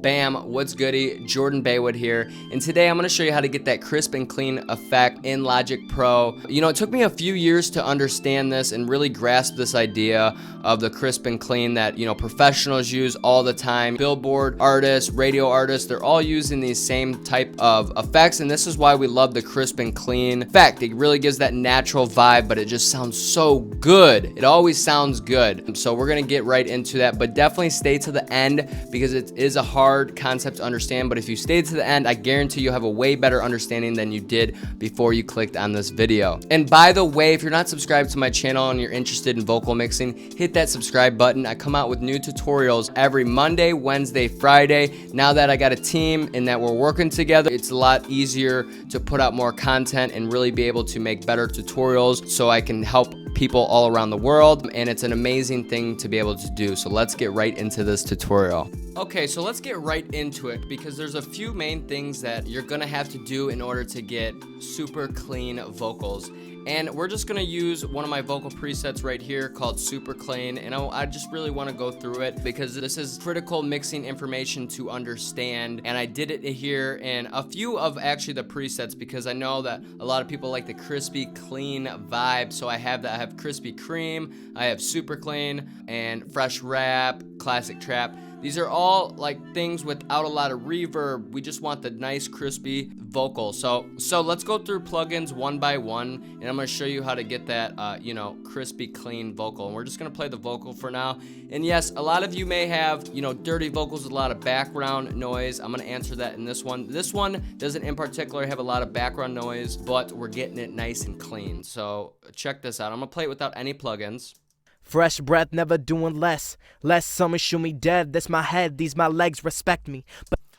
Bam, what's goody? Jordan Baywood here, and today I'm going to show you how to get that crisp and clean effect in Logic Pro. You know, it took me a few years to understand this and really grasp this idea of the crisp and clean that, you know, professionals use all the time. Billboard artists, radio artists, they're all using these same type of effects, and this is why we love the crisp and clean effect. It really gives that natural vibe, but it just sounds so good. It always sounds good. So we're going to get right into that, but definitely stay to the end because it is a hard concept to understand, but if you stay to the end, I guarantee you'll have a way better understanding than you did before you clicked on this video. And by the way, if you're not subscribed to my channel and you're interested in vocal mixing, hit that subscribe button. I come out with new tutorials every Monday, Wednesday, Friday. Now that I got a team and that we're working together, it's a lot easier to put out more content and really be able to make better tutorials so I can help people all around the world, and it's an amazing thing to be able to do. So let's get right into this tutorial. Okay, so let's get right into it because there's a few main things that you're gonna have to do in order to get super clean vocals. And we're just gonna use one of my vocal presets right here called Super Clean, and I just really wanna go through it because this is critical mixing information to understand, and I did it here in a few of actually the presets because I know that a lot of people like the crispy clean vibe. So I have that. I have crispy cream, I have super clean, and fresh rap, classic trap. These are all like things without a lot of reverb. We just want the nice crispy vocal. So let's go through plugins one by one, and I'm gonna show you how to get that you know, crispy clean vocal. And we're just gonna play the vocal for now. And yes, a lot of you may have, you know, dirty vocals with a lot of background noise. I'm gonna answer that in this one. This one doesn't in particular have a lot of background noise, but we're getting it nice and clean. So check this out. I'm gonna play it without any plugins. Fresh breath, never doing less. Less summer, shoot me dead. That's my head, these my legs, respect me.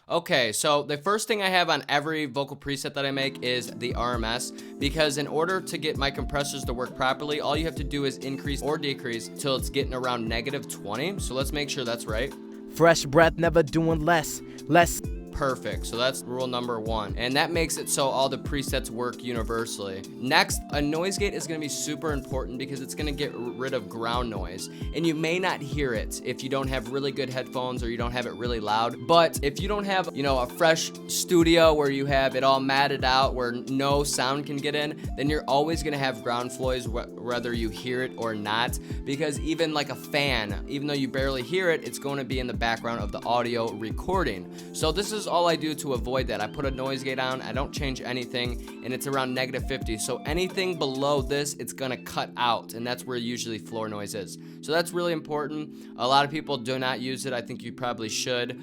Okay, so the first thing I have on every vocal preset that I make is the RMS, because in order to get my compressors to work properly, all you have to do is increase or decrease till it's getting around -20. So let's make sure that's right. Fresh breath, never doing less. Less. Perfect. So that's rule number one. And that makes it so all the presets work universally. Next, a noise gate is going to be super important because it's going to get rid of ground noise. And you may not hear it if you don't have really good headphones or you don't have it really loud. But if you don't have, you know, a fresh studio where you have it all matted out where no sound can get in, then you're always going to have ground noise whether you hear it or not. Because even like a fan, even though you barely hear it, it's going to be in the background of the audio recording. So this is all I do to avoid that. I put a noise gate on, I don't change anything, and it's around -50. So anything below this, it's gonna cut out, and that's where usually floor noise is. So that's really important. A lot of people do not use it. I think you probably should.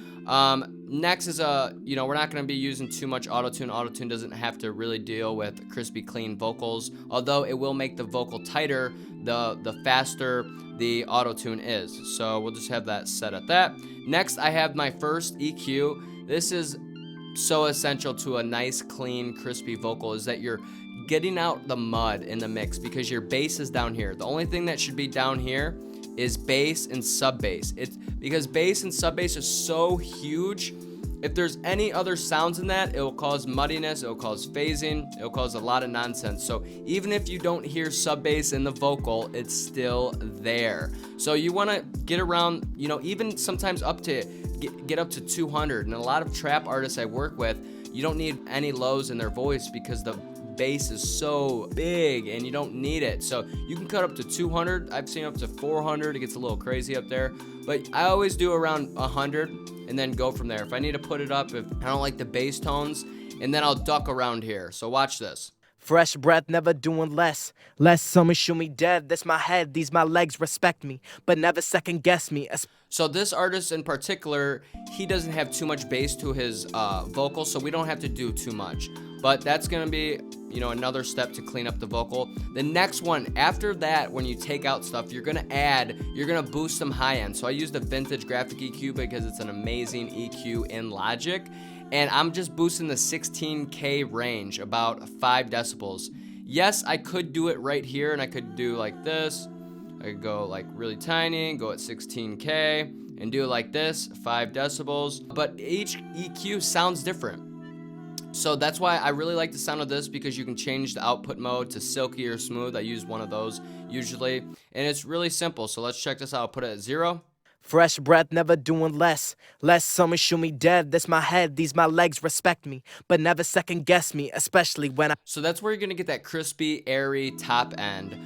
Next is you know, we're not gonna be using too much auto-tune. Auto-tune doesn't have to really deal with crispy clean vocals, although it will make the vocal tighter the faster the auto-tune is. So we'll just have that set at that. Next, I have my first EQ. This is so essential to a nice, clean, crispy vocal, is that you're getting out the mud in the mix because your bass is down here. The only thing that should be down here is bass and sub bass. It's because bass and sub bass is so huge. If there's any other sounds in that, it will cause muddiness, it will cause phasing, it will cause a lot of nonsense. So even if you don't hear sub bass in the vocal, it's still there. So you want to get around, you know, even sometimes up to get up to 200. And a lot of trap artists I work with, you don't need any lows in their voice because the bass is so big and you don't need it. So you can cut up to 200. I've seen up to 400. It gets a little crazy up there, but I always do around 100 and then go from there. If I need to put it up, if I don't like the bass tones, and then I'll duck around here. So watch this. Fresh breath, never doing less. Less summer, shoot me dead. That's my head, these my legs, respect me. But never second guess me. So this artist in particular, he doesn't have too much bass to his vocals, so we don't have to do too much. But that's gonna be, you know, another step to clean up the vocal. The next one, after that, when you take out stuff, you're gonna boost some high end. So I use the vintage graphic EQ because it's an amazing EQ in Logic. And I'm just boosting the 16K range, about 5 decibels. Yes, I could do it right here, and I could do like this. I could go like really tiny, go at 16K, and do it like this, 5 decibels. But each EQ sounds different. So that's why I really like the sound of this, because you can change the output mode to silky or smooth. I use one of those usually, and it's really simple. So let's check this out. I'll put it at 0. Fresh breath, never doing less. Less summer, shoot me dead. This my head, these my legs, respect me. But never second guess me, especially when I. So that's where you're gonna get that crispy, airy top end.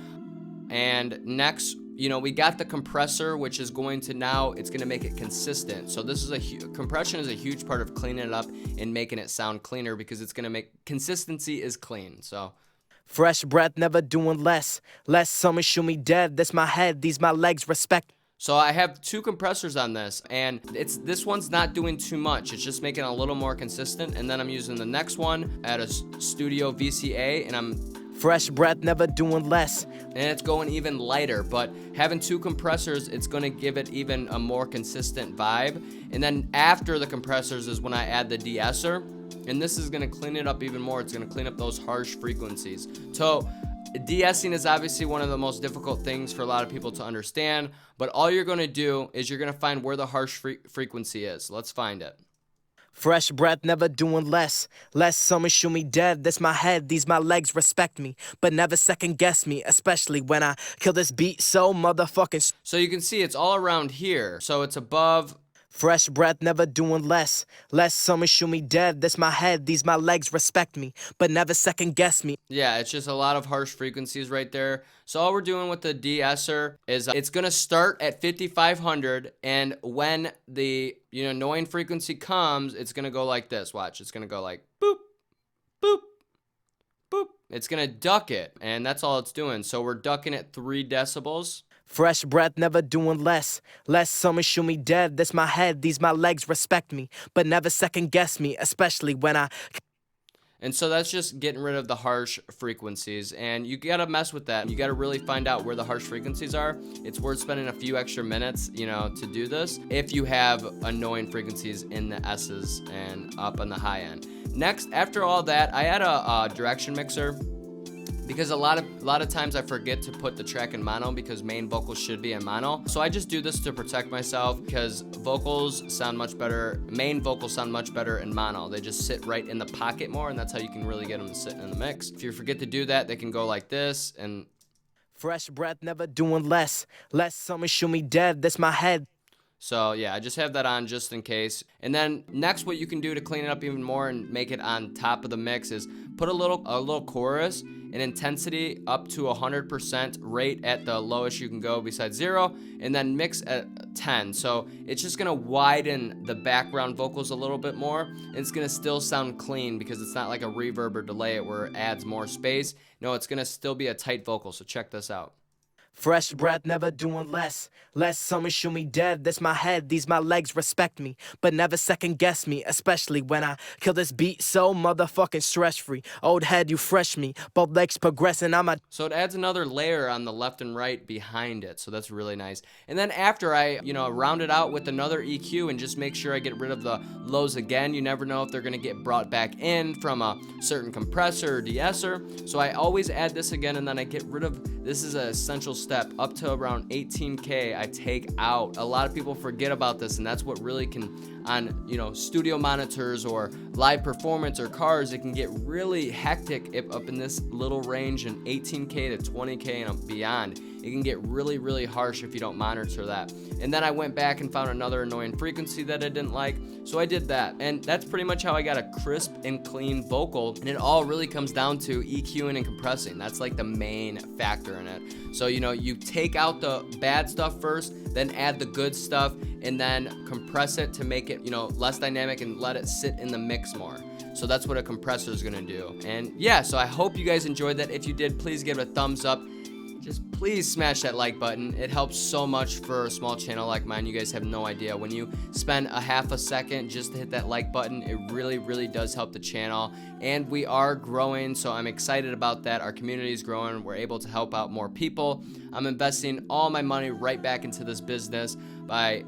And next, we got the compressor, which is going to now, it's gonna make it consistent. So this is compression is a huge part of cleaning it up and making it sound cleaner, because it's gonna make, consistency is clean, so. Fresh breath, never doing less. Less summer, shoot me dead. This my head, these my legs, respect. So I have two compressors on this, and this one's not doing too much. It's just making it a little more consistent. And then I'm using the next one at a Studio VCA, and I'm Fresh breath, never doing less. and it's going even lighter. But having two compressors, it's going to give it even a more consistent vibe. And then after the compressors is when I add the de-esser, and this is going to clean it up even more. It's going to clean up those harsh frequencies. So de-essing is obviously one of the most difficult things for a lot of people to understand, but all you're going to do is you're going to find where the harsh frequency is. Let's find it. Fresh breath, never doing less. Less summer, shoot me dead. This my head, these my legs, respect me. But never second guess me, especially when I kill this beat so motherfucking. So you can see it's all around here. So it's above. Fresh breath, never doing less. Less summer, shoot me dead. This my head, these my legs, respect me. But never second guess me. Yeah, it's just a lot of harsh frequencies right there. So all we're doing with the de-esser is it's going to start at 5500, and when the annoying frequency comes, it's going to go like this. Watch, it's going to go like boop, boop, boop. It's going to duck it, and that's all it's doing. So we're ducking at 3 decibels. Fresh breath, never doing less. Less summer, shoot me dead. This my head, these my legs, respect me. But never second guess me, especially when I. And so that's just getting rid of the harsh frequencies, and you gotta mess with that. You gotta really find out where the harsh frequencies are. It's worth spending a few extra minutes, to do this if you have annoying frequencies in the S's and up on the high end. Next, after all that, I add a direction mixer, because a lot of times I forget to put the track in mono, because main vocals should be in mono. So I just do this to protect myself, because main vocals sound much better in mono. They just sit right in the pocket more, and that's how you can really get them to sit in the mix. If you forget to do that, they can go like this. And fresh breath, never doing less. Less summer, shoot me dead. This my head. So yeah, I just have that on just in case. And then next, what you can do to clean it up even more and make it on top of the mix is put a little chorus and intensity up to 100%, rate at the lowest you can go besides 0, and then mix at 10. So it's just gonna widen the background vocals a little bit more, and it's gonna still sound clean, because it's not like a reverb or delay it where it adds more space. No, it's gonna still be a tight vocal. So check this out. Fresh breath, never doing less. Less summer, shoot me dead. This my head, these my legs, respect me. But never second guess me, especially when I kill this beat so motherfucking stress free. Old head, you fresh me. Both legs progressing, I'm a. So it adds another layer on the left and right behind it. So that's really nice. And then after I, round it out with another EQ and just make sure I get rid of the lows again. You never know if they're gonna get brought back in from a certain compressor or de-esser. So I always add this again, and then I get rid of, this is an essential step, up to around 18K I take out. A lot of people forget about this, and that's what really can, on studio monitors or live performance or cars, it can get really hectic if up in this little range, and 18K to 20K and beyond. It can get really, really harsh if you don't monitor that. And then I went back and found another annoying frequency that I didn't like, so I did that. And that's pretty much how I got a crisp and clean vocal, and it all really comes down to EQing and compressing. That's like the main factor in it. So you take out the bad stuff first, then add the good stuff, and then compress it to make it less dynamic and let it sit in the mix more. So that's what a compressor is gonna do. And yeah, so I hope you guys enjoyed that. If you did, please give it a thumbs up. Just please smash that like button. It helps so much for a small channel like mine. You guys have no idea. When you spend a half a second just to hit that like button, it really, really does help the channel. And we are growing, so I'm excited about that. Our community is growing. We're able to help out more people. I'm investing all my money right back into this business by,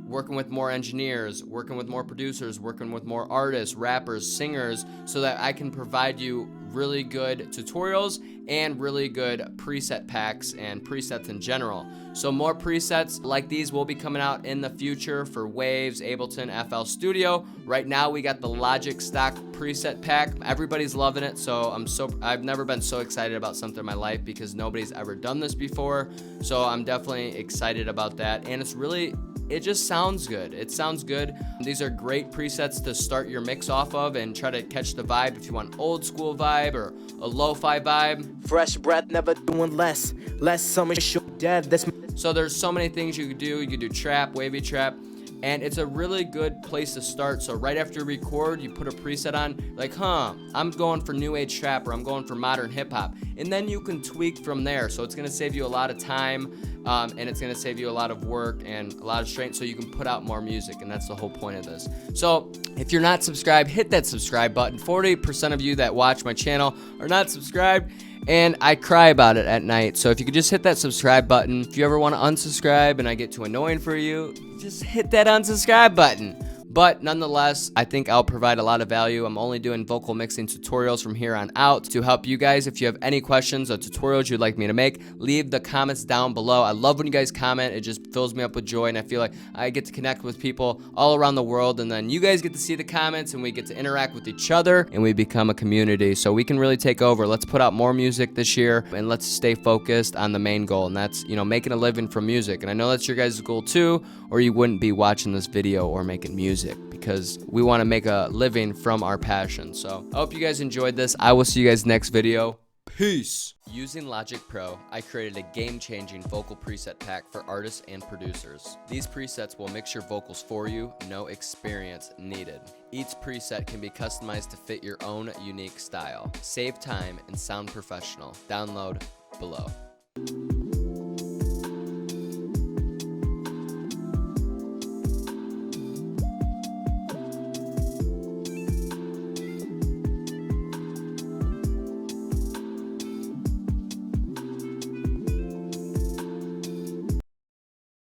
working with more engineers, working with more producers, working with more artists, rappers, singers, so that I can provide you really good tutorials and really good preset packs and presets in general. So more presets like these will be coming out in the future for Waves, Ableton, FL Studio. Right now we got the Logic stock preset pack. Everybody's loving it, so I've never been so excited about something in my life, because nobody's ever done this before. So I'm definitely excited about that, and it's really it just sounds good. It sounds good. These are great presets to start your mix off of and try to catch the vibe if you want an old school vibe or a lo-fi vibe. Fresh breath, never doing less. Less summer shoot dead. That's So there's so many things you could do. You could do trap, wavy trap, and it's a really good place to start. So right after you record, you put a preset on, like, I'm going for new age trap, or I'm going for modern hip hop, and then you can tweak from there. So it's gonna save you a lot of time, and it's gonna save you a lot of work and a lot of strength, so you can put out more music, and that's the whole point of this. So if you're not subscribed, hit that subscribe button. 40% of you that watch my channel are not subscribed, and I cry about it at night. So if you could just hit that subscribe button. If you ever want to unsubscribe and I get too annoying for you, just hit that unsubscribe button. But nonetheless, I think I'll provide a lot of value. I'm only doing vocal mixing tutorials from here on out to help you guys. If you have any questions or tutorials you'd like me to make, leave the comments down below. I love when you guys comment. It just fills me up with joy, and I feel like I get to connect with people all around the world, and then you guys get to see the comments, and we get to interact with each other, and we become a community. So we can really take over. Let's put out more music this year, and let's stay focused on the main goal, and that's, making a living from music. And I know that's your guys' goal too, or you wouldn't be watching this video or making music, because we want to make a living from our passion. So I hope you guys enjoyed this. I will see you guys next video. Peace. Using Logic Pro, I created a game-changing vocal preset pack for artists and producers. These presets will mix your vocals for you, no experience needed. Each preset can be customized to fit your own unique style. Save time and sound professional. Download below.